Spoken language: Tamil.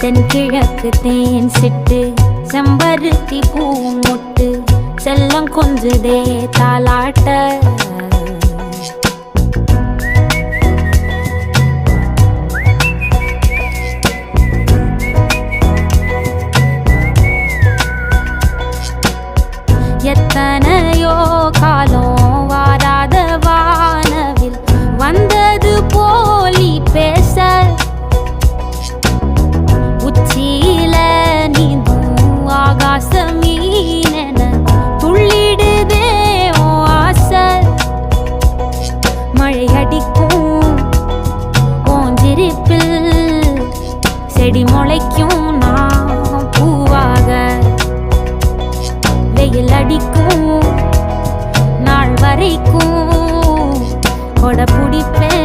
தென்கிழக்கு தேன் சிட்டு செம்பருத்தி பூ முட்டு செல்லம் கொஞ்சுதே தாலாட்ட எத்தனையோ காலம் வாராத வானவில் வந்தது போலி பேச உச்சியில நீந்தும் ஆகாச மீனென துள்ளிடுதே ஓ ஆசை மழை அடிக்கும் ஓஞ்சிருப்பில் செடி முளைக்கும் நான் பூவாக வெயில் அடிக்கும் நாள் வரைக்கும் கொடை பிடிப்பேன்